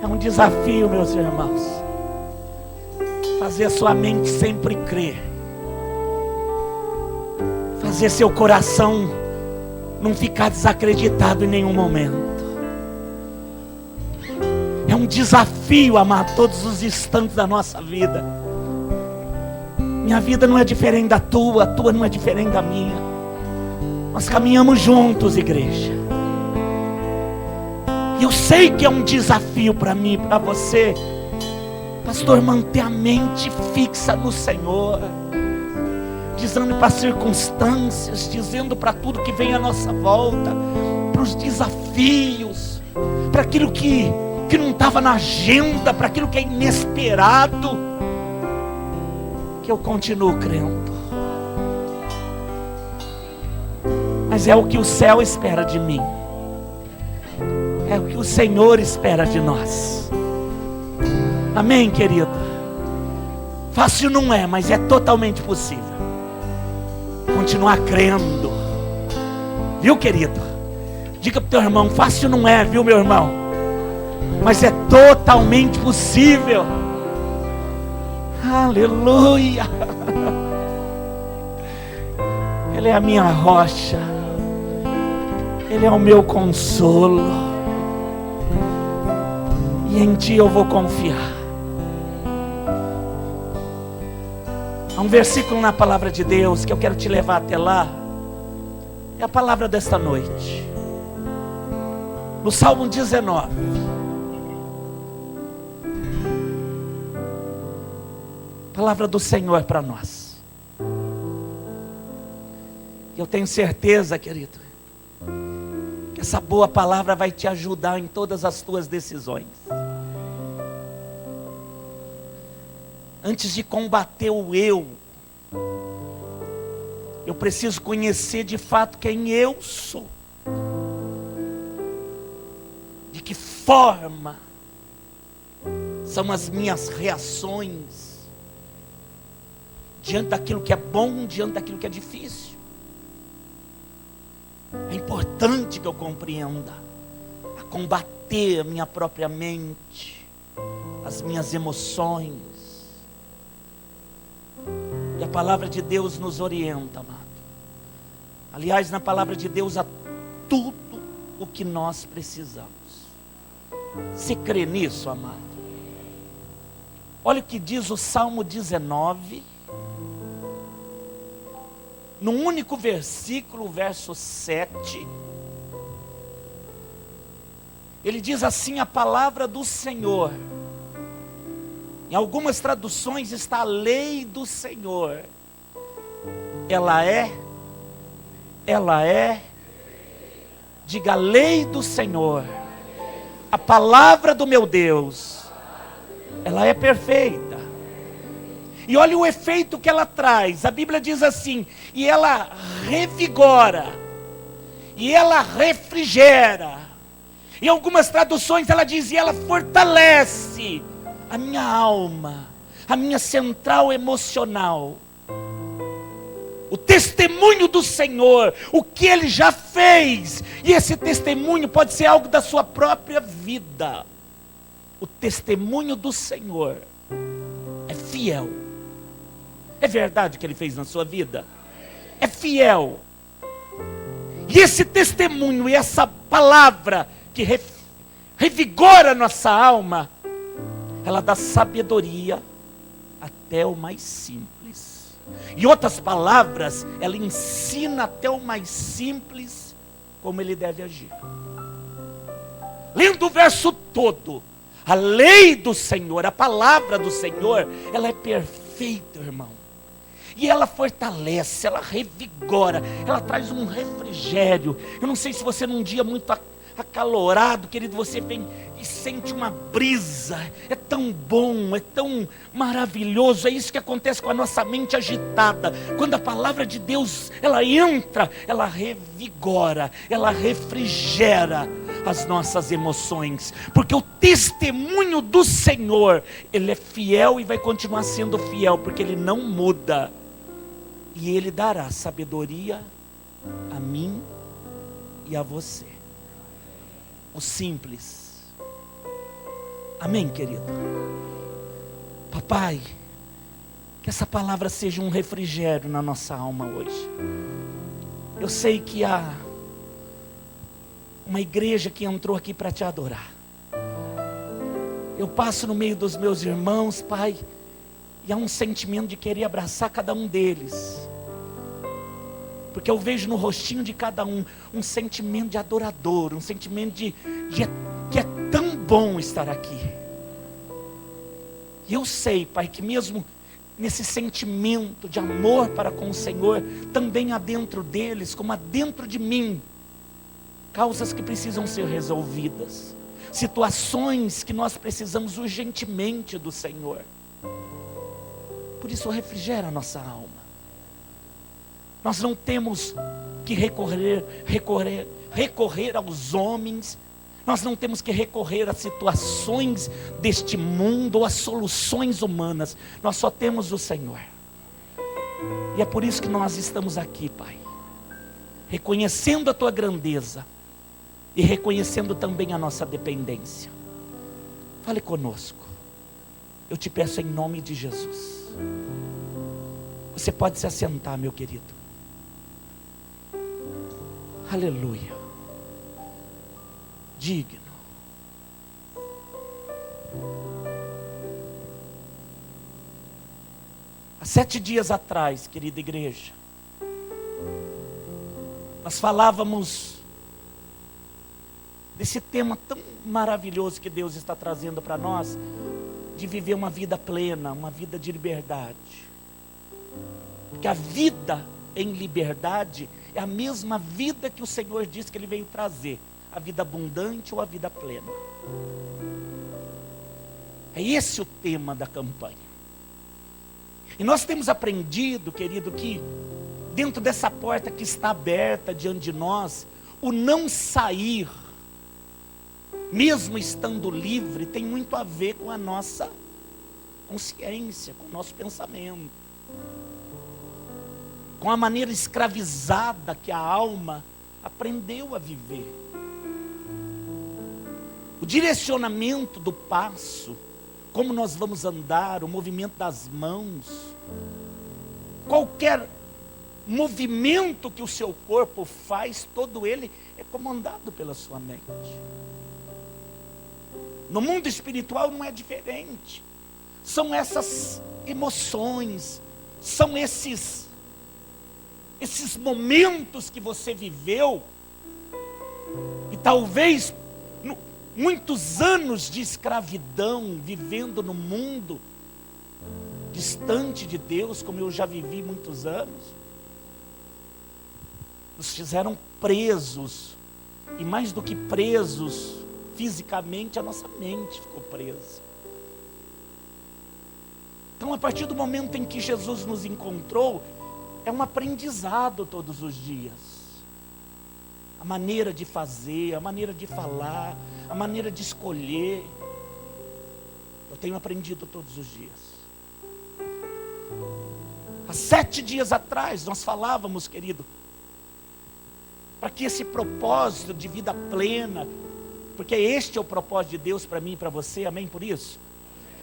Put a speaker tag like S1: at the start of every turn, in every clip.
S1: É um desafio, meus irmãos, fazer a sua mente sempre crer, fazer seu coração não ficar desacreditado em nenhum momento. É um desafio amar todos os instantes da nossa vida. Minha vida não é diferente da tua, a tua não é diferente da minha. Nós caminhamos juntos, igreja. E eu sei que é um desafio para mim e para você, pastor, manter a mente fixa no Senhor, dizendo para as circunstâncias, dizendo para tudo que vem à nossa volta, para os desafios, para aquilo que não estava na agenda, para aquilo que é inesperado, que eu continuo crendo. Mas é o que o céu espera de mim, é o que o Senhor espera de nós. Amém, querido? Fácil não é, mas é totalmente possível continuar crendo, viu, querido? Diga para o teu irmão, fácil não é, viu, meu irmão? Mas é totalmente possível. Aleluia. Ele é a minha rocha, Ele é o meu consolo, e em Ti eu vou confiar. Há um versículo na palavra de Deus que eu quero te levar até lá. É a palavra desta noite, no Salmo 19. Palavra do Senhor para nós. Eu tenho certeza, querido, que essa boa palavra vai te ajudar em todas as tuas decisões. Antes de combater o eu preciso conhecer de fato quem eu sou. De que forma são as minhas reações diante daquilo que é bom, diante daquilo que é difícil. É importante que eu compreenda a combater a minha própria mente, as minhas emoções. E a palavra de Deus nos orienta, amado. Aliás, na palavra de Deus há tudo o que nós precisamos. Você crê nisso, amado? Olha o que diz o Salmo 19. Num único versículo, verso 7. Ele diz assim: a palavra do Senhor. Em algumas traduções está a lei do Senhor. Ela é, diga, a lei do Senhor, a palavra do meu Deus, ela é perfeita. E olha o efeito que ela traz. A Bíblia diz assim: e ela revigora, e ela refrigera. Em algumas traduções ela diz: e ela fortalece a minha alma, a minha central emocional. O testemunho do Senhor, o que Ele já fez. E esse testemunho pode ser algo da sua própria vida. O testemunho do Senhor é fiel. É verdade o que Ele fez na sua vida? É fiel. E esse testemunho e essa palavra que revigora nossa alma, ela dá sabedoria até o mais simples. Em outras palavras, ela ensina até o mais simples como ele deve agir. Lendo o verso todo, a lei do Senhor, a palavra do Senhor, ela é perfeita, irmão. E ela fortalece, ela revigora, ela traz um refrigério. Eu não sei se você num dia muito acalorado, querido, você vem e sente uma brisa. É tão bom, é tão maravilhoso. É isso que acontece com a nossa mente agitada. Quando a palavra de Deus, ela entra, ela revigora, ela refrigera as nossas emoções. Porque o testemunho do Senhor, Ele é fiel e vai continuar sendo fiel, porque Ele não muda. E Ele dará sabedoria a mim e a você. O simples. Amém, querido? Papai, que essa palavra seja um refrigério na nossa alma hoje. Eu sei que há uma igreja que entrou aqui para te adorar. Eu passo no meio dos meus irmãos, Pai, e há um sentimento de querer abraçar cada um deles. Porque eu vejo no rostinho de cada um sentimento de adorador, um sentimento de que é tão bom estar aqui. E eu sei, Pai, que mesmo nesse sentimento de amor para com o Senhor, também há dentro deles, como há dentro de mim, causas que precisam ser resolvidas, situações que nós precisamos urgentemente do Senhor. Por isso refrigera a nossa alma. Nós não temos que recorrer aos homens, nós não temos que recorrer às situações deste mundo ou às soluções humanas, nós só temos o Senhor. E é por isso que nós estamos aqui, Pai, reconhecendo a Tua grandeza e reconhecendo também a nossa dependência. Fale conosco, eu te peço em nome de Jesus. Você pode se assentar, meu querido. Aleluia. Digno. Há 7 dias atrás, querida igreja, nós falávamos desse tema tão maravilhoso que Deus está trazendo para nós, de viver uma vida plena, uma vida de liberdade. Porque a vida em liberdade é a mesma vida que o Senhor disse que Ele veio trazer, a vida abundante ou a vida plena. É esse o tema da campanha. E nós temos aprendido, querido, que dentro dessa porta que está aberta diante de nós, o não sair, mesmo estando livre, tem muito a ver com a nossa consciência, com o nosso pensamento, com a maneira escravizada que a alma aprendeu a viver. O direcionamento do passo, como nós vamos andar, o movimento das mãos, qualquer movimento que o seu corpo faz, todo ele é comandado pela sua mente. No mundo espiritual não é diferente. São essas emoções, são esses momentos que você viveu, e talvez muitos anos de escravidão, vivendo no mundo, distante de Deus, como eu já vivi muitos anos, nos fizeram presos, e mais do que presos, fisicamente, a nossa mente ficou presa. Então, a partir do momento em que Jesus nos encontrou, é um aprendizado todos os dias. A maneira de fazer, a maneira de falar, a maneira de escolher. Eu tenho aprendido todos os dias. Há 7 dias atrás, nós falávamos, querido, para que esse propósito de vida plena, porque este é o propósito de Deus para mim e para você, amém por isso?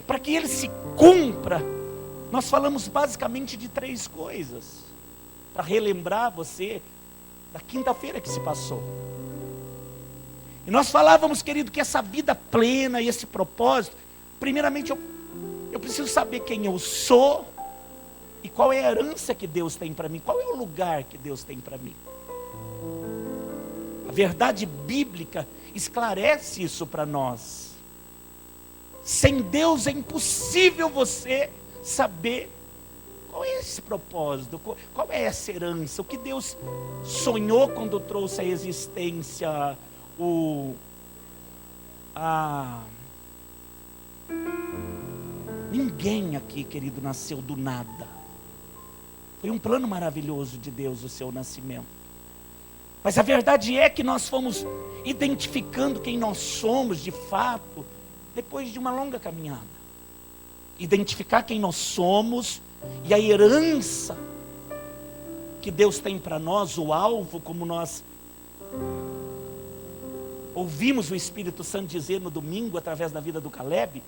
S1: Para que ele se cumpra, nós falamos basicamente de 3 coisas, para relembrar você da quinta-feira que se passou. E nós falávamos, querido, que essa vida plena e esse propósito, primeiramente eu preciso saber quem eu sou e qual é a herança que Deus tem para mim, qual é o lugar que Deus tem para mim. A verdade bíblica esclarece isso para nós. Sem Deus é impossível você saber qual é esse propósito, qual é essa herança, o que Deus sonhou quando trouxe à existência Ninguém aqui, querido, nasceu do nada. Foi um plano maravilhoso de Deus o seu nascimento. Mas a verdade é que nós fomos identificando quem nós somos de fato, depois de uma longa caminhada. Identificar quem nós somos e a herança que Deus tem para nós, o alvo, como nós ouvimos o Espírito Santo dizer no domingo, através da vida do Caleb,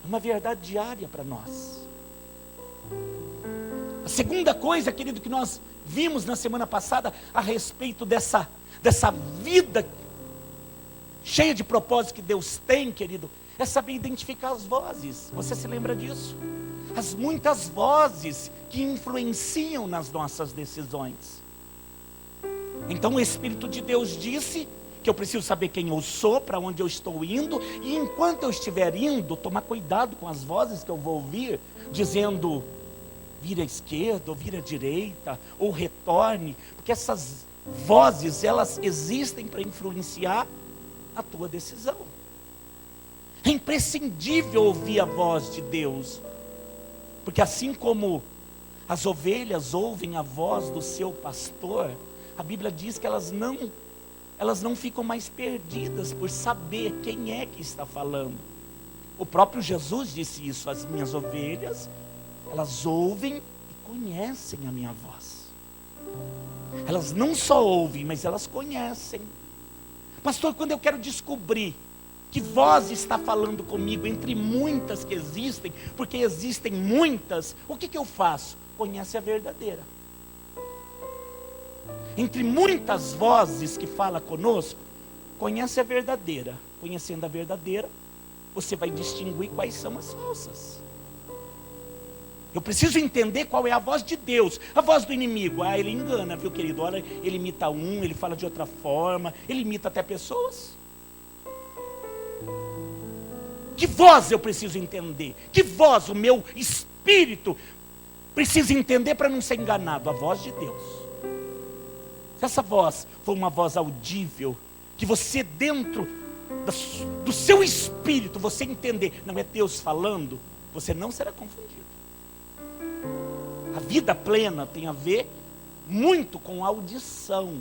S1: é uma verdade diária para nós. A segunda coisa, querido, que nós vimos na semana passada, a respeito dessa vida cheia de propósito que Deus tem, querido, é saber identificar as vozes. Você se lembra disso? As muitas vozes que influenciam nas nossas decisões. Então o Espírito de Deus disse que eu preciso saber quem eu sou, para onde eu estou indo, e enquanto eu estiver indo, tomar cuidado com as vozes que eu vou ouvir, dizendo, vira à esquerda, ou vira à direita, ou retorne, porque essas vozes, elas existem para influenciar a tua decisão. É imprescindível ouvir a voz de Deus, porque assim como as ovelhas ouvem a voz do seu pastor, a Bíblia diz que elas não ficam mais perdidas por saber quem é que está falando. O próprio Jesus disse isso: as minhas ovelhas, elas ouvem e conhecem a minha voz. Elas não só ouvem, mas elas conhecem. Pastor, quando eu quero descobrir que voz está falando comigo entre muitas que existem, porque existem muitas, o que eu faço? Conhece a verdadeira. Entre muitas vozes que fala conosco, conhece a verdadeira. Conhecendo a verdadeira, você vai distinguir quais são as falsas. Eu preciso entender qual é a voz de Deus. A voz do inimigo, ele engana, viu, querido? Olha, ele imita ele fala de outra forma, ele imita até pessoas. Que voz eu preciso entender? Que voz o meu espírito precisa entender para não ser enganado? A voz de Deus. Se essa voz for uma voz audível, que você dentro do seu espírito, você entender, não é Deus falando, você não será confundido. A vida plena tem a ver muito com audição.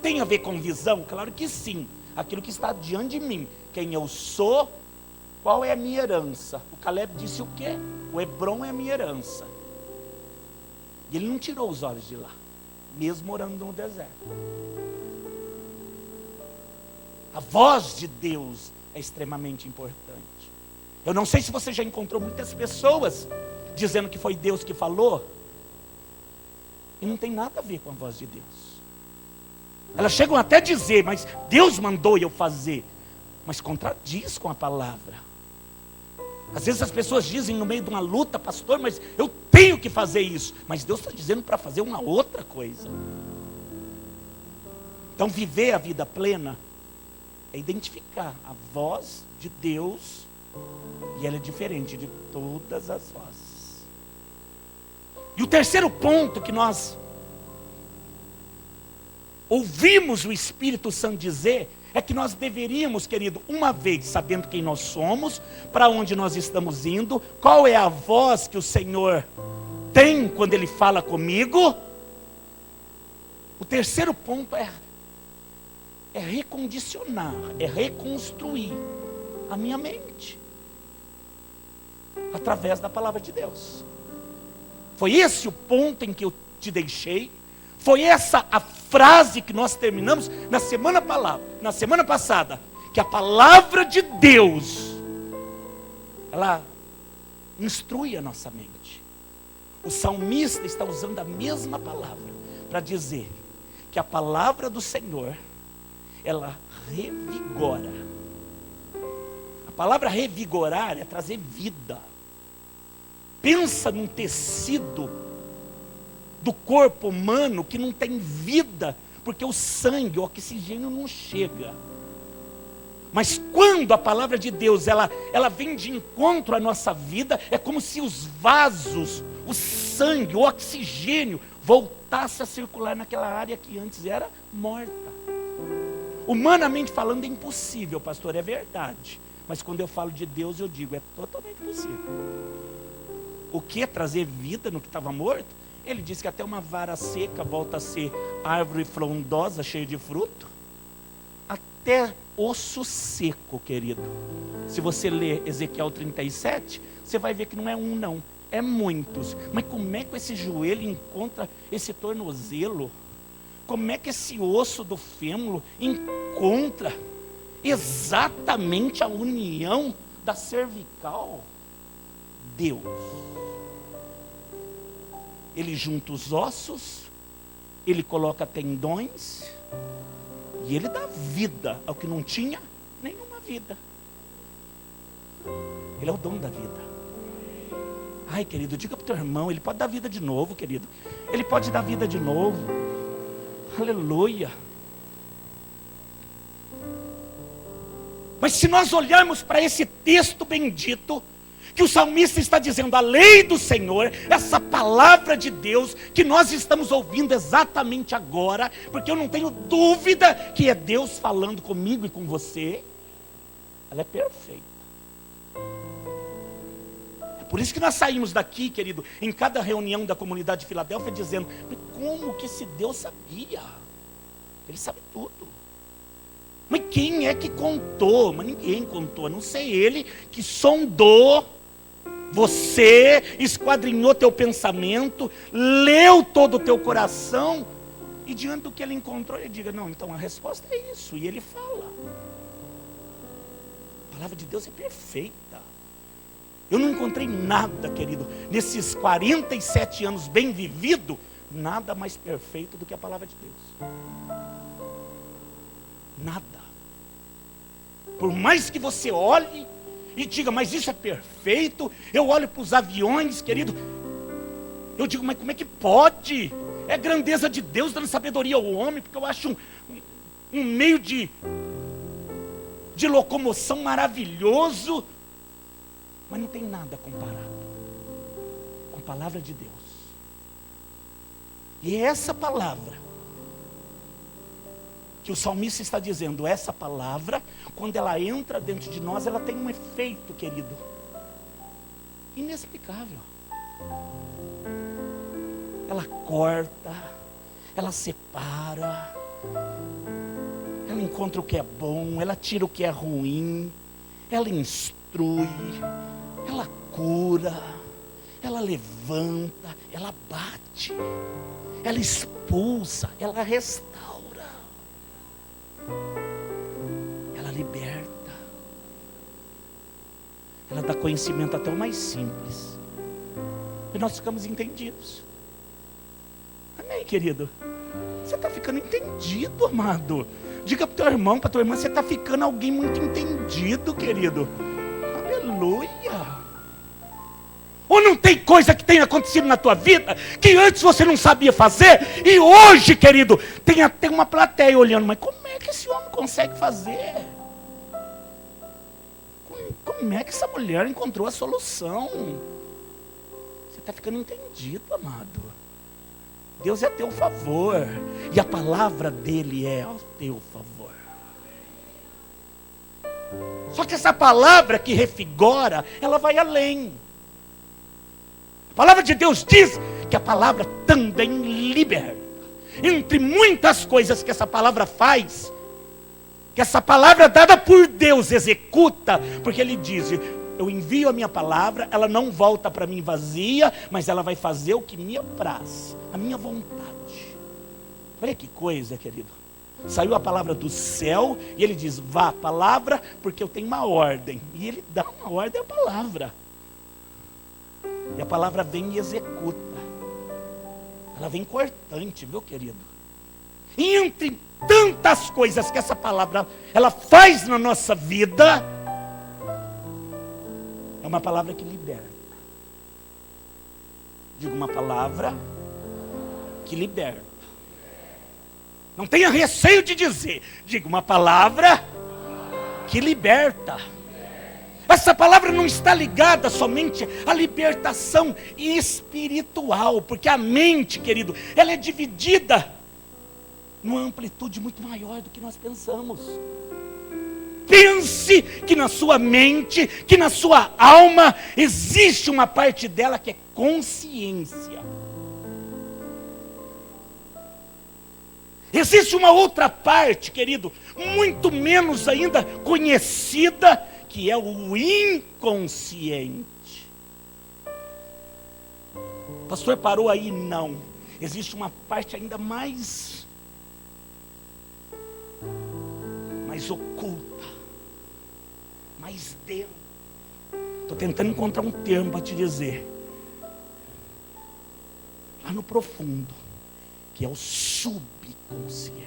S1: Tem a ver com visão? Claro que sim. Aquilo que está diante de mim, quem eu sou, qual é a minha herança. O Caleb disse o quê? O Hebrom é a minha herança. E ele não tirou os olhos de lá, mesmo morando no deserto. A voz de Deus é extremamente importante. Eu não sei se você já encontrou muitas pessoas dizendo que foi Deus que falou, e não tem nada a ver com a voz de Deus. Elas chegam até a dizer, mas Deus mandou eu fazer, mas contradiz com a palavra. Às vezes as pessoas dizem no meio de uma luta, pastor, mas eu tenho que fazer isso, mas Deus está dizendo para fazer uma outra coisa. Então viver a vida plena é identificar a voz de Deus, e ela é diferente de todas as vozes. E o terceiro ponto que nós ouvimos o Espírito Santo dizer, é que nós deveríamos, querido, uma vez sabendo quem nós somos, para onde nós estamos indo, qual é a voz que o Senhor tem quando Ele fala comigo. O terceiro ponto é recondicionar, é reconstruir a minha mente, através da palavra de Deus. Foi esse o ponto em que eu te deixei. Foi essa a frase que nós terminamos na semana passada, que a palavra de Deus, ela instrui a nossa mente. O salmista está usando a mesma palavra para dizer que a palavra do Senhor, ela revigora. A palavra revigorar é trazer vida. Pensa num tecido do corpo humano que não tem vida, porque o sangue, o oxigênio não chega. Mas quando a palavra de Deus, ela vem de encontro à nossa vida, é como se os vasos, o sangue, o oxigênio, voltasse a circular naquela área que antes era morta. Humanamente falando é impossível, pastor, é verdade. Mas quando eu falo de Deus, eu digo, é totalmente possível. O que é trazer vida no que estava morto? Ele diz que até uma vara seca volta a ser árvore frondosa, cheia de fruto. Até osso seco, querido. Se você ler Ezequiel 37, você vai ver que não é um não, é muitos. Mas como é que esse joelho encontra esse tornozelo? como é que esse osso do fêmur encontra exatamente a união da cervical? Deus. Ele junta os ossos, ele coloca tendões, e ele dá vida ao que não tinha nenhuma vida. Ele é o dono da vida. Ai, querido, diga para o teu irmão, ele pode dar vida de novo, querido. Ele pode dar vida de novo. Aleluia. Mas se nós olharmos para esse texto bendito, que o salmista está dizendo, a lei do Senhor, essa palavra de Deus, que nós estamos ouvindo exatamente agora, porque eu não tenho dúvida que é Deus falando comigo e com você, ela é perfeita. É por isso que nós saímos daqui, querido, em cada reunião da comunidade de Filadélfia, dizendo, mas como que esse Deus sabia? Ele sabe tudo. Mas quem é que contou? Mas ninguém contou, a não ser ele que sondou você, esquadrinhou teu pensamento, leu todo o teu coração, e diante do que ele encontrou, ele diga, não, então a resposta é isso, e ele fala. A palavra de Deus é perfeita. Eu não encontrei nada, querido, nesses 47 anos bem vivido, nada mais perfeito do que a palavra de Deus. Nada. Por mais que você olhe e diga, mas isso é perfeito. Eu olho para os aviões, querido, eu digo, mas como é que pode? É grandeza de Deus dando sabedoria ao homem, porque eu acho um meio de locomoção maravilhoso, mas não tem nada comparado com a palavra de Deus. E é essa palavra que o salmista está dizendo, essa palavra, quando ela entra dentro de nós, ela tem um efeito, querido, inexplicável. Ela corta, ela separa, ela encontra o que é bom, ela tira o que é ruim, ela instrui, ela cura, ela levanta, ela bate, ela expulsa, ela restaura. Ela liberta. Ela dá conhecimento até o mais simples. E nós ficamos entendidos. Amém, querido? Você está ficando entendido, amado. Diga para o teu irmão, para a tua irmã, você está ficando alguém muito entendido, querido. Aleluia. Ou não tem coisa que tenha acontecido na tua vida que antes você não sabia fazer e hoje, querido, tem até uma plateia olhando, mas como é que esse homem consegue fazer? Como é que essa mulher encontrou a solução? Você está ficando entendido, amado. Deus é a teu favor e a palavra dele é ao teu favor. Só que essa palavra que revigora, ela vai além. A palavra de Deus diz que a palavra também liberta. Entre muitas coisas que essa palavra faz, que essa palavra dada por Deus executa, porque ele diz, eu envio a minha palavra, ela não volta para mim vazia, mas ela vai fazer o que me apraz, a minha vontade. Olha que coisa, querido. Saiu a palavra do céu e ele diz, vá, palavra, porque eu tenho uma ordem. E ele dá uma ordem à palavra. E a palavra vem e executa. Ela vem cortante, viu, querido? E entre tantas coisas que essa palavra ela faz na nossa vida, é uma palavra que liberta. Digo, uma palavra que liberta. Não tenha receio de dizer. Digo, uma palavra que liberta. Essa palavra não está ligada somente à libertação espiritual, porque a mente, querido, ela é dividida numa amplitude muito maior do que nós pensamos. Pense que na sua mente, que na sua alma, existe uma parte dela que é consciência. Existe uma outra parte, querido, muito menos ainda conhecida, que é o inconsciente. Pastor, parou aí? Não. Existe uma parte ainda mais mais oculta, mais dentro. Estou tentando encontrar um termo para te dizer. Lá no profundo, que é o subconsciente.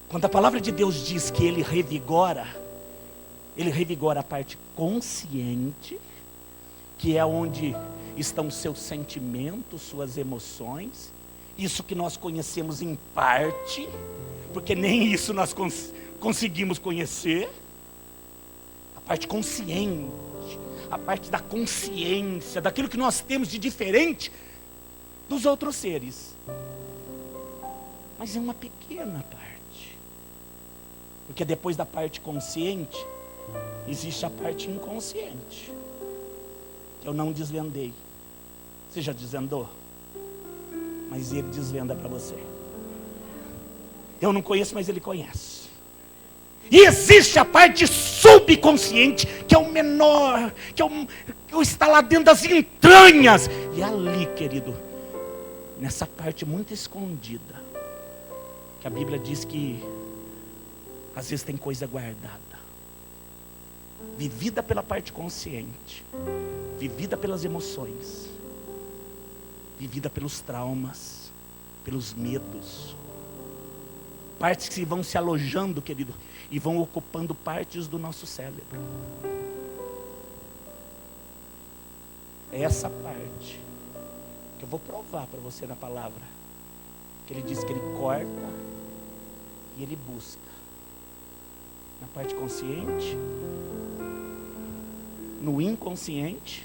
S1: Quando a palavra de Deus diz que Ele revigora a parte consciente, que é onde estão seus sentimentos, suas emoções, isso que nós conhecemos em parte, porque nem isso nós conseguimos conhecer, a parte consciente, a parte da consciência, daquilo que nós temos de diferente dos outros seres. Mas é uma pequena parte. Porque depois da parte consciente, existe a parte inconsciente, que eu não desvendei. Você já desvendou? Mas Ele desvenda para você. Eu não conheço, mas Ele conhece. E existe a parte subconsciente, que é o menor, que está lá dentro das entranhas. E ali, querido, nessa parte muito escondida, que a Bíblia diz que às vezes tem coisa guardada, vivida pela parte consciente, vivida pelas emoções, vivida pelos traumas, pelos medos, partes que vão se alojando, querido, e vão ocupando partes do nosso cérebro. É essa parte que eu vou provar para você na palavra, que Ele diz que Ele corta e Ele busca. Na parte consciente, no inconsciente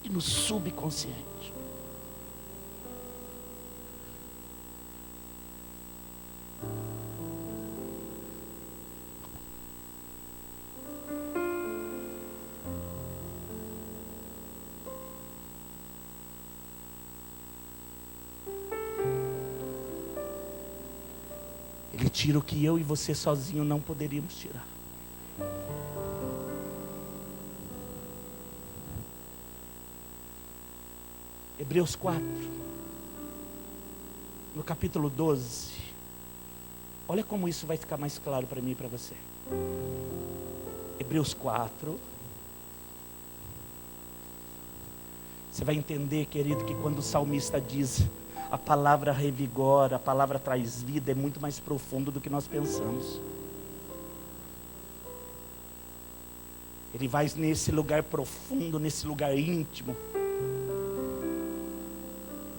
S1: e no subconsciente. Ele tira o que eu e você sozinho não poderíamos tirar. Hebreus 4, no capítulo 12. Olha como isso vai ficar mais claro para mim e para você. Hebreus 4. Você vai entender, querido, que quando o salmista diz: a palavra revigora, a palavra traz vida, é muito mais profundo do que nós pensamos. Ele vai nesse lugar profundo, nesse lugar íntimo,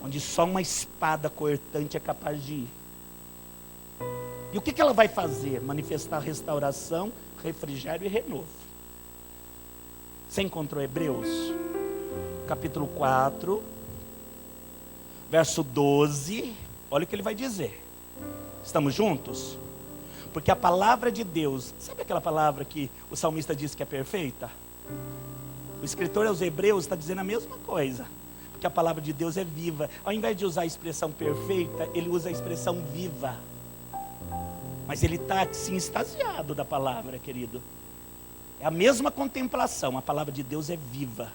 S1: onde só uma espada cortante é capaz de ir. E o que ela vai fazer? Manifestar restauração, refrigério e renovo. Você encontrou Hebreus? Capítulo 4, verso 12, olha o que ele vai dizer. Estamos juntos? Porque a palavra de Deus, sabe aquela palavra que o salmista diz que é perfeita? O escritor aos Hebreus está dizendo a mesma coisa. Porque a palavra de Deus é viva. Ao invés de usar a expressão perfeita, ele usa a expressão viva. Mas ele está assim extasiado da palavra, querido. É a mesma contemplação, a palavra de Deus é viva.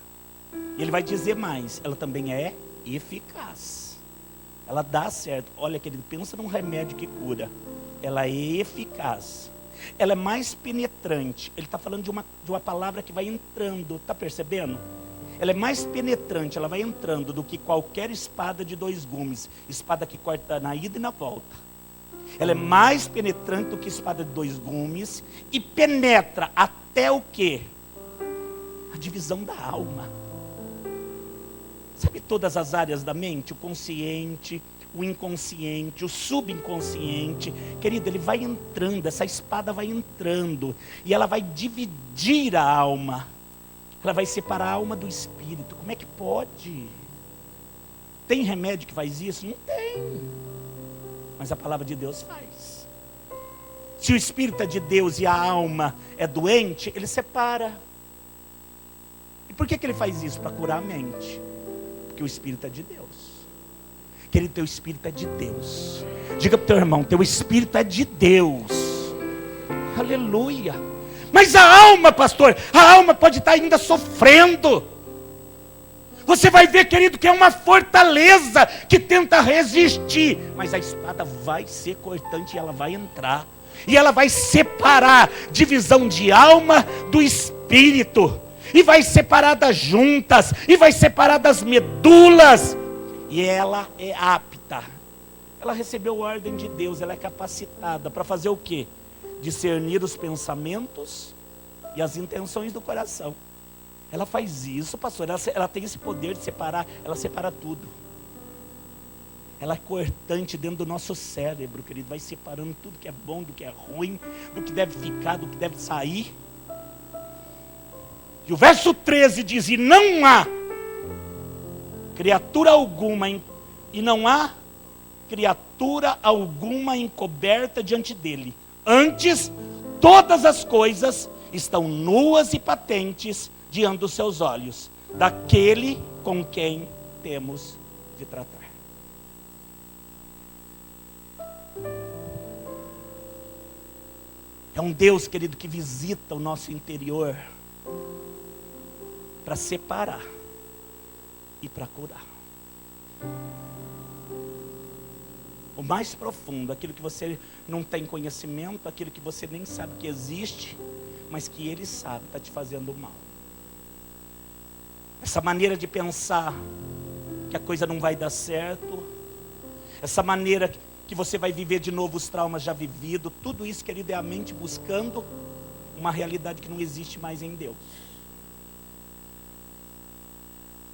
S1: E ele vai dizer mais, ela também é eficaz. Ela dá certo. Olha, querido, pensa num remédio que cura. Ela é eficaz. Ela é mais penetrante. Ele está falando de uma palavra que vai entrando. Está percebendo? Ela é mais penetrante, ela vai entrando do que qualquer espada de 2 gumes. Espada que corta na ida e na volta. Ela é mais penetrante do que espada de 2 gumes. E penetra até o quê? A divisão da alma. Sabe todas as áreas da mente? O consciente, o inconsciente, o subconsciente. Querido, ele vai entrando, essa espada vai entrando. E ela vai dividir a alma. Ela vai separar a alma do espírito. Como é que pode? Tem remédio que faz isso? Não tem. Mas a palavra de Deus faz. Se o espírito é de Deus e a alma é doente, ele separa. E por que ele faz isso? Para curar a mente. Porque o espírito é de Deus. Querido, teu espírito é de Deus. Diga para o teu irmão, teu espírito é de Deus. Aleluia. Mas a alma, pastor, a alma pode estar ainda sofrendo. Você vai ver, querido, que é uma fortaleza que tenta resistir, mas a espada vai ser cortante e ela vai entrar. E ela vai separar divisão de alma do espírito. E vai separar das juntas. E vai separar das medulas. E ela é apta. Ela recebeu ordem de Deus. Ela é capacitada para fazer o quê? Discernir os pensamentos e as intenções do coração. Ela faz isso, pastor. Ela tem esse poder de separar. Ela separa tudo. Ela é cortante dentro do nosso cérebro, querido. Vai separando tudo que é bom, do que é ruim, do que deve ficar, do que deve sair. E o verso 13 diz: e não há criatura alguma, e não há criatura alguma encoberta diante dele. Antes, todas as coisas estão nuas e patentes diante dos seus olhos, daquele com quem temos de tratar. É um Deus, querido, que visita o nosso interior para separar e para curar. O mais profundo, aquilo que você não tem conhecimento, aquilo que você nem sabe que existe, mas que Ele sabe, está te fazendo mal. Essa maneira de pensar que a coisa não vai dar certo, essa maneira que você vai viver de novo os traumas já vividos, tudo isso, querido, é a mente buscando uma realidade que não existe mais em Deus.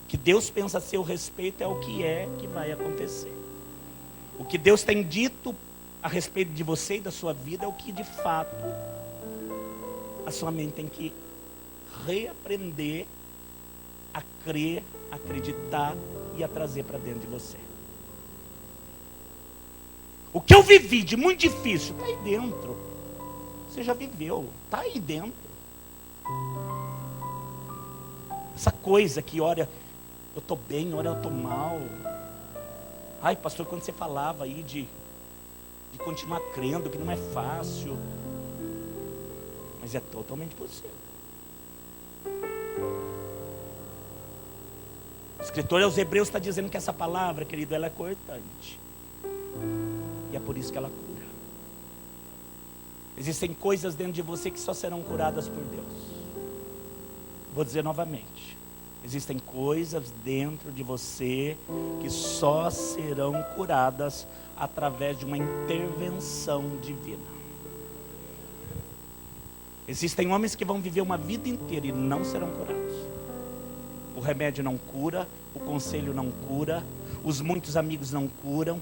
S1: O que Deus pensa a seu respeito é o que vai acontecer. O que Deus tem dito a respeito de você e da sua vida é o que de fato a sua mente tem que reaprender a crer, acreditar e a trazer para dentro de você. O que eu vivi de muito difícil está aí dentro. Você já viveu, está aí dentro. Essa coisa que ora eu estou bem, ora eu estou mal. Ai, pastor, quando você falava aí de continuar crendo, que não é fácil. Mas é totalmente possível. O escritor aos Hebreus está dizendo que essa palavra, querido, ela é cortante. E é por isso que ela cura. Existem coisas dentro de você que só serão curadas por Deus. Vou dizer novamente. Existem coisas dentro de você que só serão curadas através de uma intervenção divina. Existem homens que vão viver uma vida inteira e não serão curados. O remédio não cura, o conselho não cura, os muitos amigos não curam.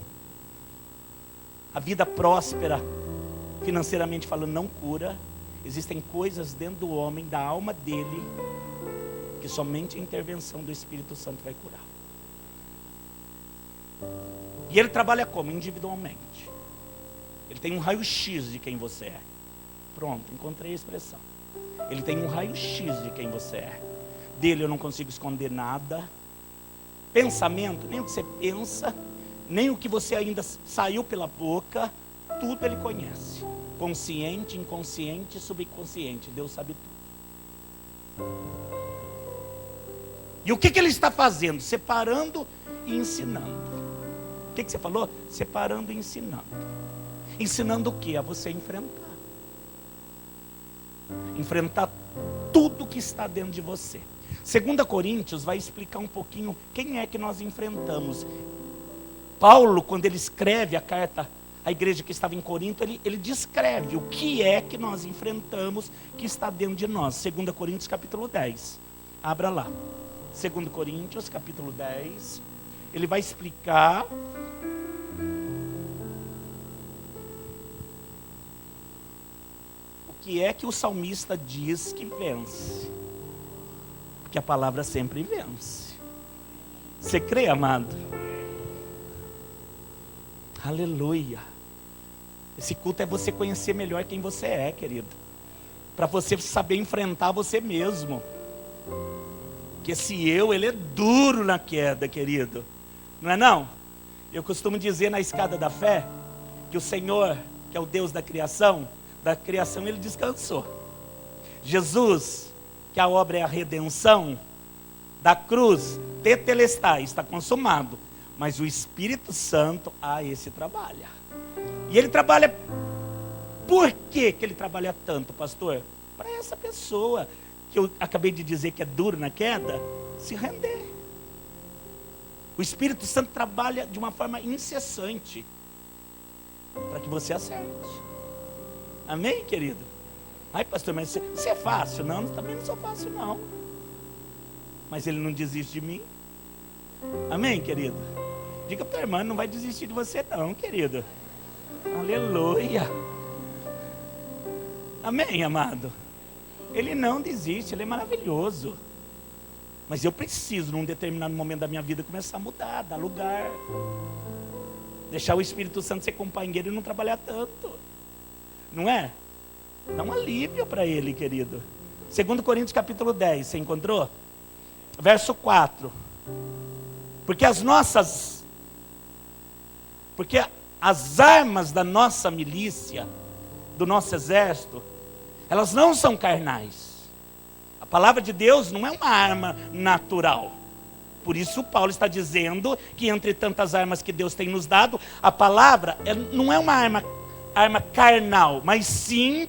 S1: A vida próspera, financeiramente falando, não cura. Existem coisas dentro do homem, da alma dele, que somente a intervenção do Espírito Santo vai curar. E ele trabalha como? Individualmente. Ele tem um raio-x de quem você é. Pronto, encontrei a expressão. Ele tem um raio-x de quem você é. Dele eu não consigo esconder nada. Pensamento, nem o que você pensa, nem o que você ainda saiu pela boca, tudo ele conhece. Consciente, inconsciente, subconsciente, Deus sabe tudo. E o que ele está fazendo? Separando e ensinando. O que você falou? Separando e ensinando. Ensinando o que? A você enfrentar. Enfrentar tudo que está dentro de você. 2 Coríntios vai explicar um pouquinho quem é que nós enfrentamos. Paulo, quando ele escreve a carta à igreja que estava em Corinto, ele descreve o que é que nós enfrentamos que está dentro de nós. 2 Coríntios capítulo 10. Abra lá. 2 Coríntios capítulo 10. Ele vai explicar o que é que o salmista diz que vence. Porque a palavra sempre vence. Você crê, amado? Aleluia. Esse culto é você conhecer melhor quem você é, querido. Para você saber enfrentar você mesmo. Porque esse eu, ele é duro na queda, querido. Não é não? Eu costumo dizer na escada da fé, que o Senhor, que é o Deus da criação ele descansou. Jesus, que a obra é a redenção, da cruz, tetelestai, está consumado. Mas o Espírito Santo, esse trabalha. E ele trabalha, por que ele trabalha tanto, pastor? Para essa pessoa, que eu acabei de dizer que é duro na queda, se render. O Espírito Santo trabalha de uma forma incessante, para que você acerte. Amém, querido? Ai, pastor, mas você é fácil? Não, também não sou fácil, não. Mas ele não desiste de mim. Amém, querido? Diga para a irmã, não vai desistir de você não, querido. Aleluia. Amém, amado? Ele não desiste, ele é maravilhoso. Mas eu preciso, num determinado momento da minha vida, começar a mudar, dar lugar. Deixar o Espírito Santo ser companheiro e não trabalhar tanto. Não é? Dá um alívio para ele, querido. 2 Coríntios capítulo 10, você encontrou? Verso 4. Porque as armas da nossa milícia, do nosso exército, elas não são carnais. A palavra de Deus não é uma arma natural. Por isso Paulo está dizendo que entre tantas armas que Deus tem nos dado, a palavra não é uma arma carnal, mas sim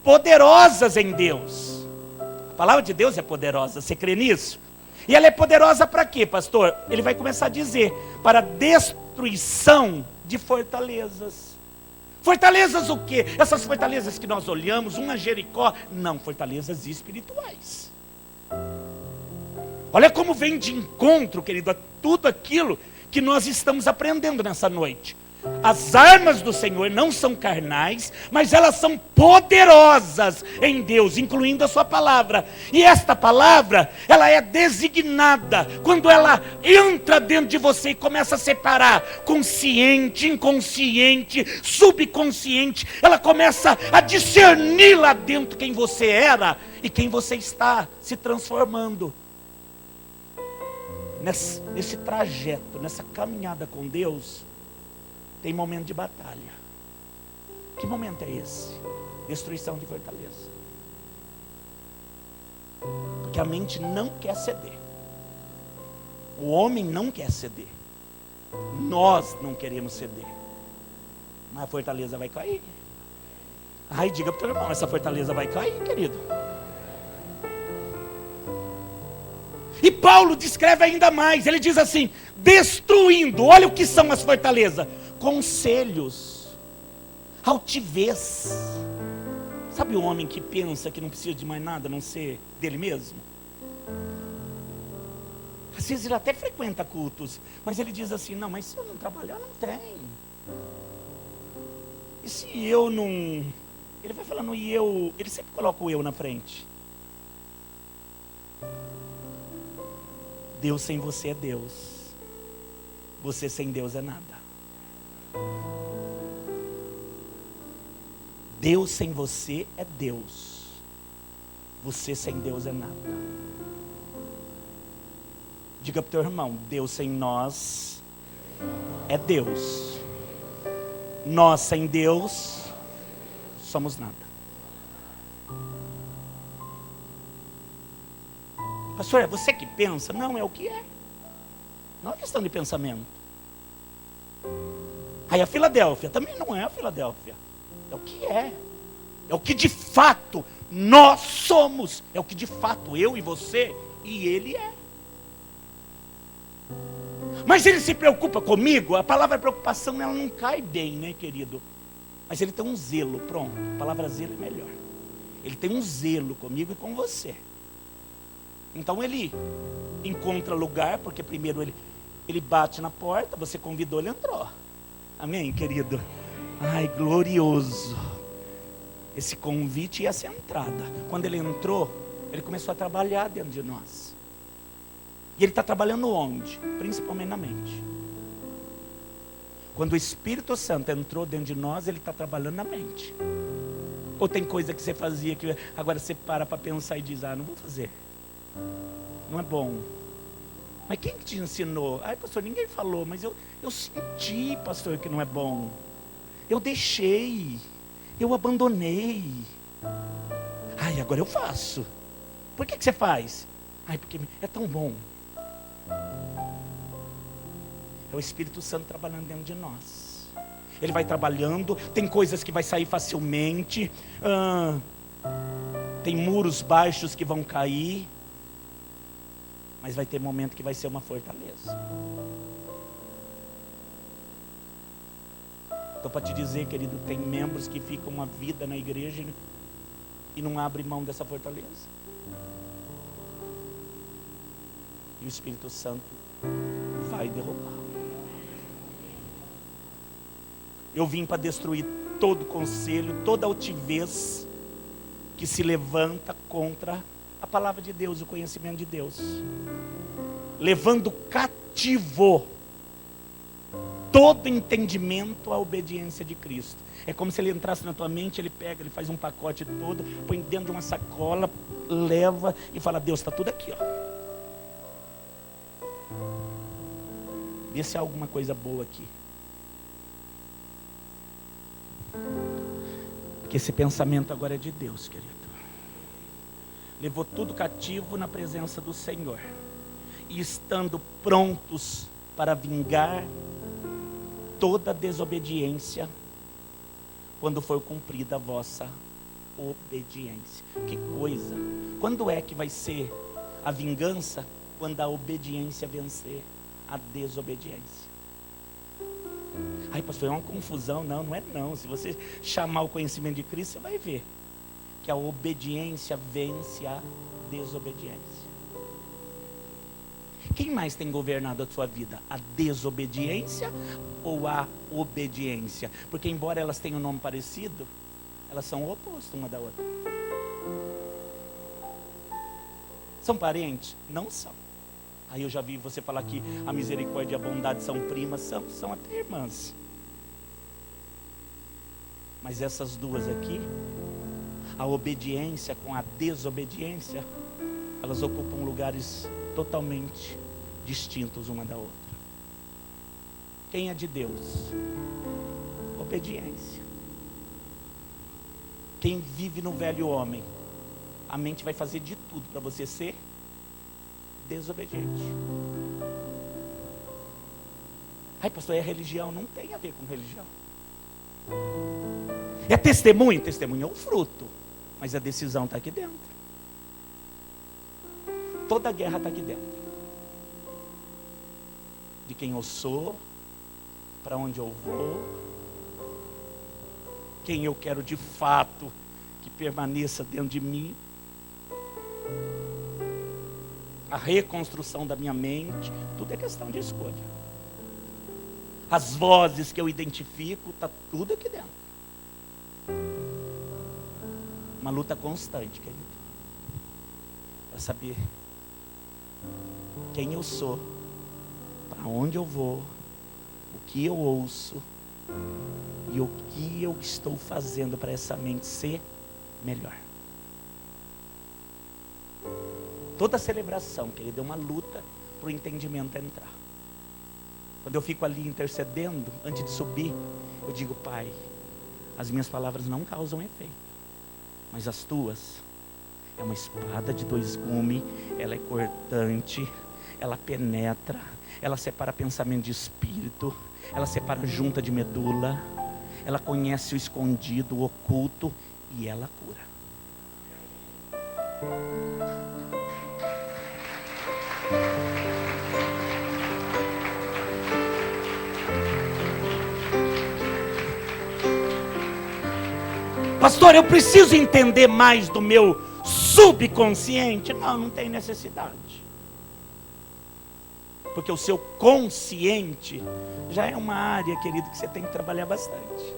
S1: poderosas em Deus. A palavra de Deus é poderosa, você crê nisso? E ela é poderosa para quê, pastor? Ele vai começar a dizer, para destruição de fortalezas. Fortalezas o quê? Essas fortalezas que nós olhamos, uma Jericó, não, fortalezas espirituais. Olha como vem de encontro, querido, a tudo aquilo que nós estamos aprendendo nessa noite. As armas do Senhor não são carnais, mas elas são poderosas em Deus, incluindo a sua palavra. E esta palavra, ela é designada quando ela entra dentro de você e começa a separar consciente, inconsciente, subconsciente. Ela começa a discernir lá dentro quem você era e quem você está se transformando. Nesse trajeto, nessa caminhada com Deus, tem momento de batalha. Que momento é esse? Destruição de fortaleza. Porque a mente não quer ceder. O homem não quer ceder. Nós não queremos ceder. Mas a fortaleza vai cair. Ai, diga para o teu irmão, essa fortaleza vai cair, querido. E Paulo descreve ainda mais. Ele diz assim, destruindo. Olha o que são as fortalezas. Conselhos, altivez. Sabe o homem que pensa que não precisa de mais nada a não ser dele mesmo? Às vezes ele até frequenta cultos, mas ele diz assim, não, mas se eu não trabalhar, não tem. E se eu não... Ele vai falando e eu... Ele sempre coloca o eu na frente. Deus sem você é Deus. Você sem Deus é nada. Deus sem você é Deus. Você sem Deus é nada. Diga para o teu irmão, Deus sem nós é Deus. Nós sem Deus somos nada. Pastor, é você que pensa? Não, é o que é. Não é questão de pensamento. Aí a Filadélfia também não é a Filadélfia. É o que é. É o que de fato nós somos. É o que de fato eu e você e ele é. Mas ele se preocupa comigo. A palavra preocupação, ela não cai bem, né, querido? Mas ele tem um zelo, pronto. A palavra zelo é melhor. Ele tem um zelo comigo e com você. Então ele encontra lugar, porque primeiro ele bate na porta, você convidou, ele entrou. Amém, querido? Ai, glorioso. Esse convite e essa entrada. Quando ele entrou, ele começou a trabalhar dentro de nós. E ele está trabalhando onde? Principalmente na mente. Quando o Espírito Santo entrou dentro de nós, ele está trabalhando na mente. Ou tem coisa que você fazia que agora você para pensar e diz, não vou fazer. Não é bom. Mas quem que te ensinou? Ai, pastor, ninguém falou, mas eu senti, pastor, que não é bom. Eu deixei. Eu abandonei. Ai, agora eu faço. Por que você faz? Ai, porque é tão bom. É o Espírito Santo trabalhando dentro de nós. Ele vai trabalhando, tem coisas que vai sair facilmente, tem muros baixos que vão cair, mas vai ter momento que vai ser uma fortaleza. Estou para te dizer, querido, tem membros que ficam uma vida na igreja e não abrem mão dessa fortaleza. E o Espírito Santo vai derrubar. Eu vim para destruir todo conselho, toda altivez que se levanta contra a palavra de Deus, o conhecimento de Deus. Levando cativo todo entendimento à obediência de Cristo. É como se ele entrasse na tua mente, ele pega, ele faz um pacote todo, põe dentro de uma sacola, leva e fala: Deus, está tudo aqui, ó. Vê se há alguma coisa boa aqui. Porque esse pensamento agora é de Deus, querido. Levou tudo cativo na presença do Senhor. E estando prontos para vingar toda desobediência, quando for cumprida a vossa obediência. Que coisa! Quando é que vai ser a vingança? Quando a obediência vencer a desobediência. Ai, pastor, é uma confusão. Não, não é não. Se você chamar o conhecimento de Cristo, você vai ver que a obediência vence a desobediência. Quem mais tem governado a sua vida? A desobediência ou a obediência? Porque embora elas tenham um nome parecido, elas são o oposto uma da outra. São parentes? Não são. Aí eu já vi você falar que a misericórdia e a bondade são primas, são até irmãs. Mas essas duas aqui, a obediência com a desobediência, elas ocupam lugares totalmente distintos uma da outra. Quem é de Deus? Obediência. Quem vive no velho homem, a mente vai fazer de tudo para você ser desobediente. Ai, pastor, é religião? Não tem a ver com religião. É testemunho? Testemunho é o fruto, mas a decisão está aqui dentro. Toda a guerra está aqui dentro. De quem eu sou, para onde eu vou, quem eu quero de fato que permaneça dentro de mim, a reconstrução da minha mente, tudo é questão de escolha. As vozes que eu identifico, está tudo aqui dentro. Uma luta constante, querido, para saber quem eu sou, para onde eu vou, o que eu ouço e o que eu estou fazendo para essa mente ser melhor. Toda celebração, querido, é uma luta para o entendimento entrar. Quando eu fico ali intercedendo, antes de subir, eu digo: Pai, as minhas palavras não causam efeito, mas as tuas é uma espada de dois gumes, ela é cortante, ela penetra, ela separa pensamento de espírito, ela separa junta de medula, ela conhece o escondido, o oculto, e ela cura. Pastor, eu preciso entender mais do meu subconsciente. Não tem necessidade. Porque o seu consciente já é uma área, querido, que você tem que trabalhar bastante.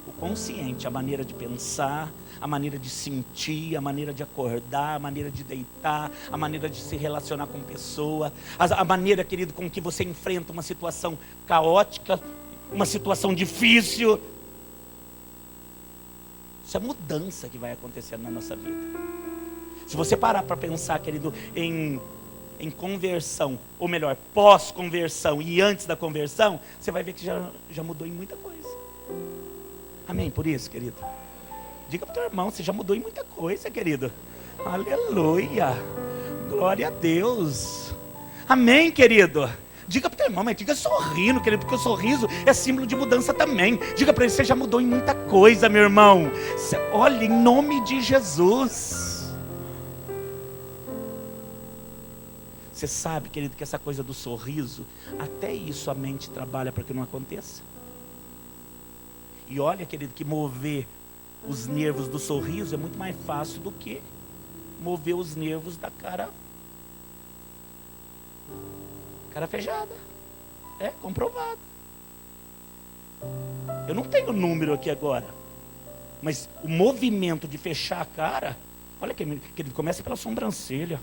S1: O consciente, a maneira de pensar, a maneira de sentir, a maneira de acordar, a maneira de deitar, a maneira de se relacionar com pessoa, a maneira, querido, com que você enfrenta uma situação caótica, uma situação difícil. Isso é mudança que vai acontecendo na nossa vida. Se você parar para pensar, querido, em conversão, ou melhor, pós-conversão e antes da conversão, você vai ver que já mudou em muita coisa. Amém por isso, querido? Diga para o teu irmão, você já mudou em muita coisa, querido. Aleluia. Glória a Deus. Amém, querido. Diga para o teu irmão, mas diga sorrindo, querido, porque o sorriso é símbolo de mudança também. Diga para ele, você já mudou em muita coisa, meu irmão. Olha, em nome de Jesus. Você sabe, querido, que essa coisa do sorriso, até isso a mente trabalha para que não aconteça. E olha, querido, que mover os nervos do sorriso é muito mais fácil do que mover os nervos da cara fechada. É comprovado. Eu não tenho número aqui agora, mas o movimento de fechar a cara, olha que ele começa pela sobrancelha.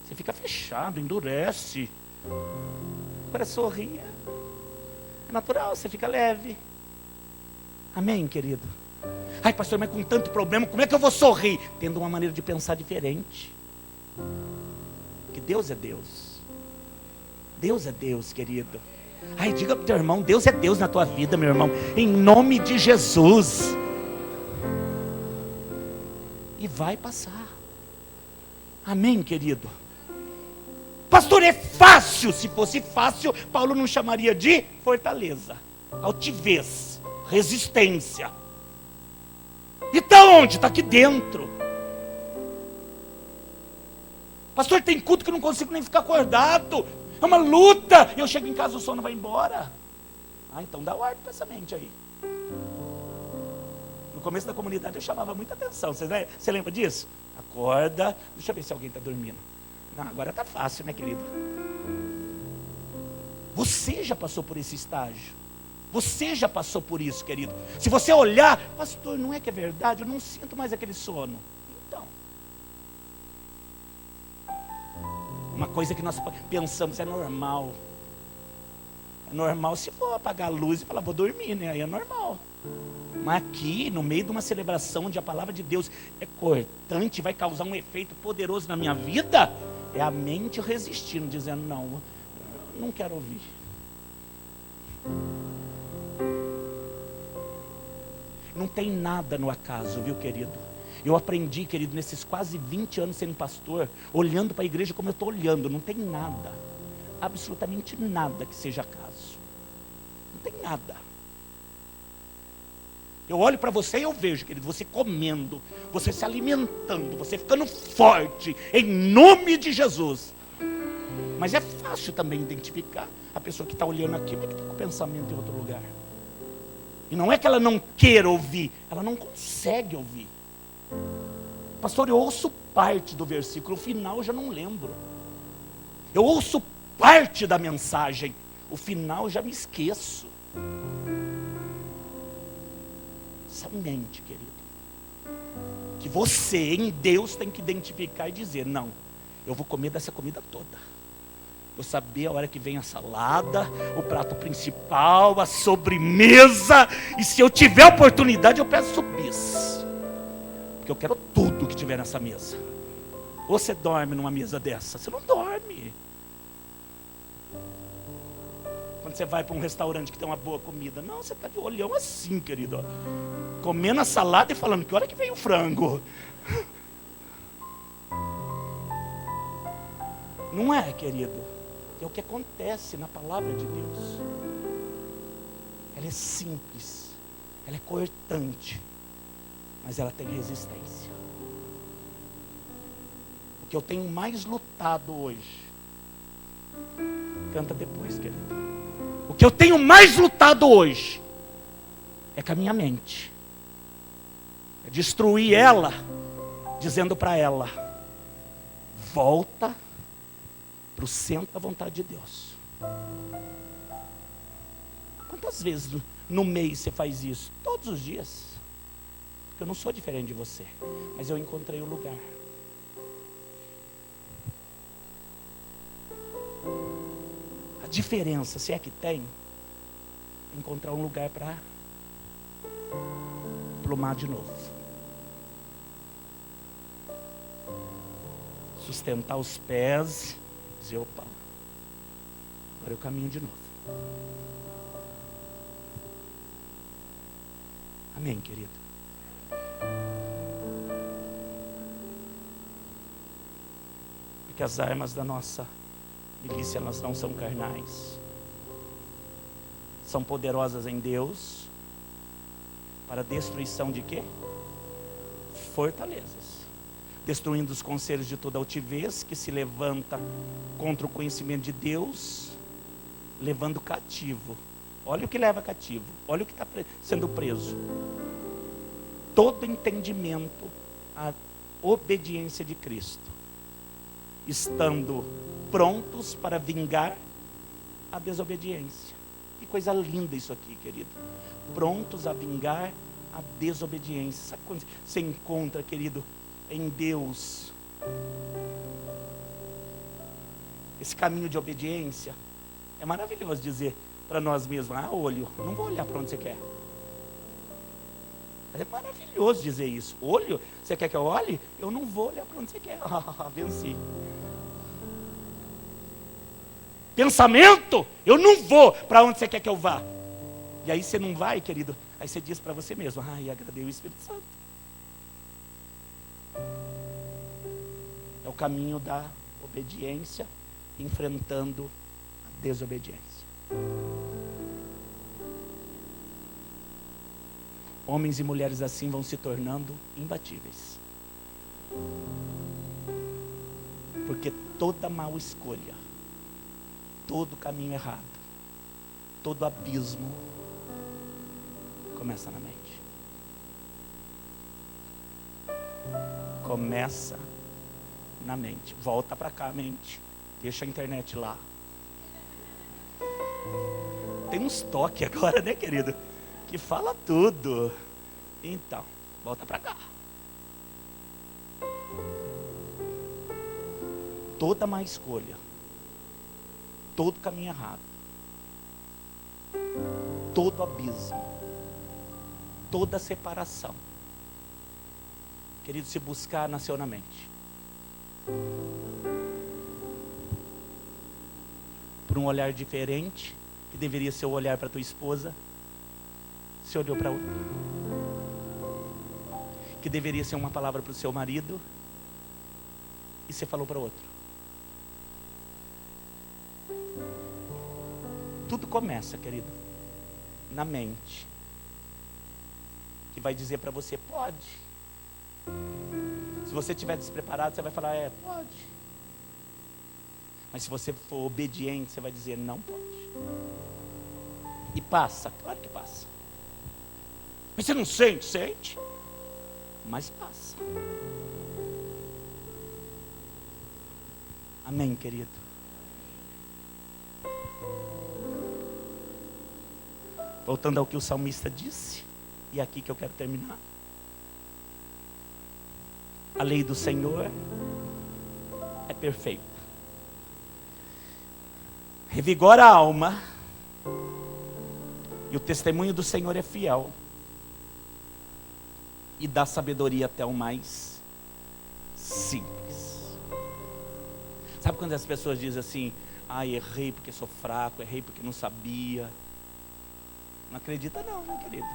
S1: Você fica fechado, endurece. Agora sorria. É natural, você fica leve. Amém, querido? Ai, pastor, mas com tanto problema, como é que eu vou sorrir? Tendo uma maneira de pensar diferente. Que Deus é Deus. Deus é Deus, querido. Ai, diga para o teu irmão, Deus é Deus na tua vida, meu irmão. Em nome de Jesus. E vai passar. Amém, querido? Pastor, é fácil. Se fosse fácil, Paulo não chamaria de fortaleza, altivez, resistência. E está onde? Está aqui dentro. Pastor, tem culto que eu não consigo nem ficar acordado. É uma luta. Eu chego em casa, o sono vai embora. Ah, então dá ordem para essa mente aí. No começo da comunidade eu chamava muita atenção. Você lembra disso? Acorda. Deixa eu ver se alguém está dormindo. Não, agora está fácil, né, querido? Você já passou por esse estágio. Você já passou por isso, querido. Se você olhar, pastor, não é que é verdade? Eu não sinto mais aquele sono. Então, uma coisa que nós pensamos é normal. É normal se for apagar a luz e falar, vou dormir, né? Aí é normal. Mas aqui, no meio de uma celebração onde a palavra de Deus é cortante, vai causar um efeito poderoso na minha vida, é a mente resistindo, dizendo, não quero ouvir. Não tem nada no acaso, viu, querido? Eu aprendi, querido, nesses quase 20 anos sendo pastor, olhando para a igreja como eu estou olhando, não tem nada, absolutamente nada que seja acaso. Não tem nada. Eu olho para você e eu vejo, querido, você comendo, você se alimentando, você ficando forte, em nome de Jesus. Mas é fácil também identificar a pessoa que está olhando aqui, mas que está com o pensamento em outro lugar. E não é que ela não queira ouvir, ela não consegue ouvir. Pastor, eu ouço parte do versículo, o final eu já não lembro. Eu ouço parte da mensagem, o final eu já me esqueço. Essa mente, querido, que você em Deus tem que identificar e dizer, não, eu vou comer dessa comida toda. Vou saber a hora que vem a salada, o prato principal, a sobremesa. E se eu tiver oportunidade, eu peço bis. Porque eu quero tudo que tiver nessa mesa. Ou você dorme numa mesa dessa? Você não dorme. Quando você vai para um restaurante que tem uma boa comida, não, você está de olhão assim, querido, ó, comendo a salada e falando, que hora que vem o frango? Não é, querido? É o que acontece na palavra de Deus. Ela é simples, ela é cortante, mas ela tem resistência. O que eu tenho mais lutado hoje, canta depois, querido. O que eu tenho mais lutado hoje é com a minha mente. É destruir ela, dizendo para ela, volta para o centro da vontade de Deus. Quantas vezes no mês você faz isso? Todos os dias. Porque eu não sou diferente de você, mas eu encontrei o lugar. A diferença, se é que tem, é encontrar um lugar para plumar de novo. Sustentar os pés, dizer, opa, agora eu caminho de novo. Amém, querido? Porque as armas da nossa milícia, elas não são carnais. São poderosas em Deus para a destruição de quê? Fortalezas. Destruindo os conselhos de toda altivez que se levanta contra o conhecimento de Deus, levando cativo. Olha o que leva cativo. Olha o que está sendo preso. Todo entendimento à obediência de Cristo, estando prontos para vingar a desobediência. Que coisa linda isso aqui, querido. Prontos a vingar a desobediência. Sabe quando você encontra, querido, em Deus esse caminho de obediência? É maravilhoso dizer para nós mesmos: ah, olho, não vou olhar para onde você quer. É maravilhoso dizer isso. Olho, você quer que eu olhe? Eu não vou olhar para onde você quer. Venci. Pensamento, eu não vou para onde você quer que eu vá. E aí você não vai, querido. Aí você diz para você mesmo: ai, agradei o Espírito Santo. É o caminho da obediência enfrentando a desobediência. Homens e mulheres assim vão se tornando imbatíveis. Porque toda mal escolha, todo caminho errado, todo abismo começa na mente. Começa na mente. Volta para cá, mente. Deixa a internet lá. Tem uns toques agora, né, querido? Que fala tudo. Então, volta para cá. Toda má escolha, todo caminho errado, todo abismo, toda separação, querido, se buscar, nasceu na mente. Por um olhar diferente, que deveria ser o olhar para tua esposa, você olhou para outra. Que deveria ser uma palavra para o seu marido, e você falou para outro. Tudo começa, querido, na mente, que vai dizer para você: pode. Se você estiver despreparado, você vai falar: pode. Mas se você for obediente, você vai dizer: não pode. E passa, claro que passa. Mas você não sente? Sente. Mas passa. Amém, querido? Voltando ao que o salmista disse, e é aqui que eu quero terminar. A lei do Senhor é perfeita. Revigora a alma. E o testemunho do Senhor é fiel. E dá sabedoria até o mais simples. Sabe quando as pessoas dizem assim: ah, errei porque sou fraco, errei porque não sabia. Não acredita não, meu querido.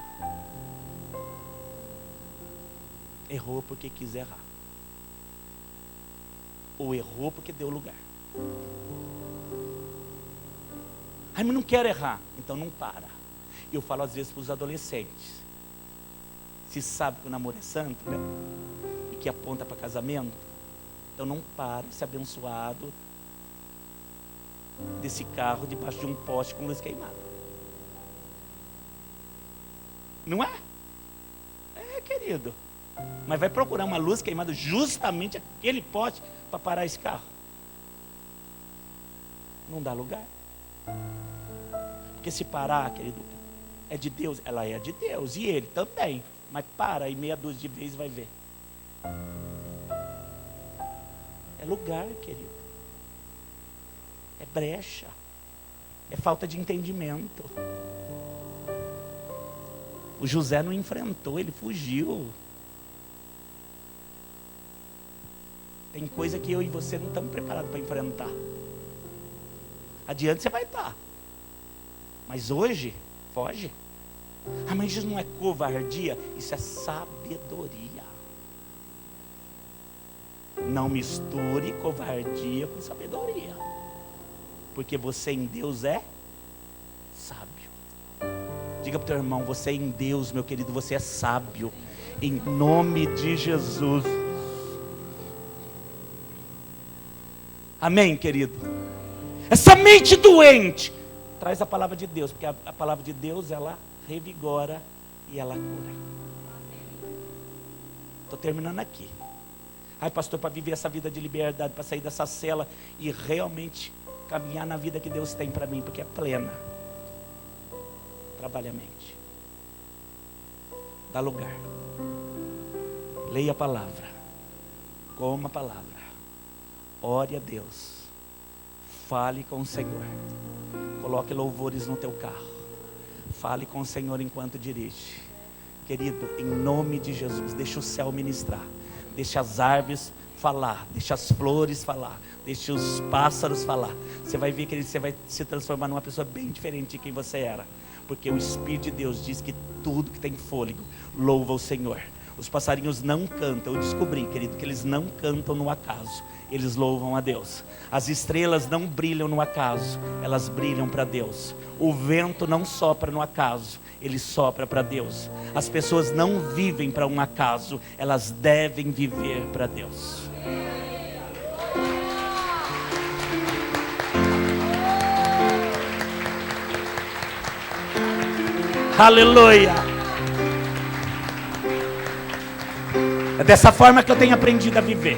S1: Errou porque quis errar. Ou errou porque deu lugar. Ai, mas não quero errar. Então não para. Eu falo às vezes para os adolescentes: se sabe que o namoro é santo, né? E que aponta para casamento, então não para esse abençoado desse carro debaixo de um poste com luz queimada. Não é? É, querido. Mas vai procurar uma luz queimada, justamente aquele poste, para parar esse carro. Não dá lugar. Porque se parar, querido, é de Deus. Ela é de Deus, e ele também. Mas para, e meia dúzia de vezes vai ver. É lugar, querido. É brecha. É falta de entendimento. O José não enfrentou, ele fugiu. Tem coisa que eu e você não estamos preparados para enfrentar. Adiante você vai estar. Mas hoje, foge. Ah, mas isso não é covardia, isso é sabedoria. Não misture covardia com sabedoria, porque você em Deus é sábio. Diga para o teu irmão: você em Deus, meu querido, você é sábio, em nome de Jesus. Amém, querido? Essa mente doente, traz a palavra de Deus, porque a palavra de Deus, ela revigora e ela cura. Estou terminando aqui. Ai, pastor, para viver essa vida de liberdade, para sair dessa cela e realmente caminhar na vida que Deus tem para mim, porque é plena. Trabalhe a mente. Dá lugar. Leia a palavra. Coma a palavra. Ore a Deus. Fale com o Senhor. Coloque louvores no teu carro. Fale com o Senhor enquanto dirige. Querido, em nome de Jesus, deixa o céu ministrar. Deixa as árvores falar. Deixa as flores falar. Deixa os pássaros falar. Você vai ver, querido, você vai se transformar numa pessoa bem diferente de quem você era. Porque o Espírito de Deus diz que tudo que tem fôlego louva o Senhor. Os passarinhos não cantam. Eu descobri, querido, que eles não cantam no acaso. Eles louvam a Deus. As estrelas não brilham no acaso. Elas brilham para Deus. O vento não sopra no acaso. Ele sopra para Deus. As pessoas não vivem para um acaso. Elas devem viver para Deus. Aleluia. É dessa forma que eu tenho aprendido a viver.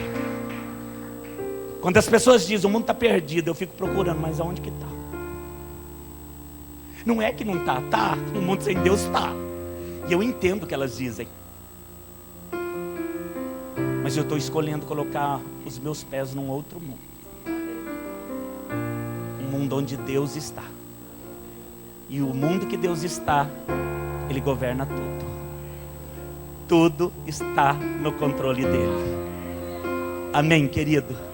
S1: Quando as pessoas dizem o mundo está perdido, eu fico procurando, mas aonde que está? Não é que não está, está. O mundo sem Deus está. E eu entendo o que elas dizem. Mas eu estou escolhendo colocar os meus pés num outro mundo. Um mundo onde Deus está. E o mundo que Deus está, Ele governa tudo. Tudo está no controle dEle. Amém, querido?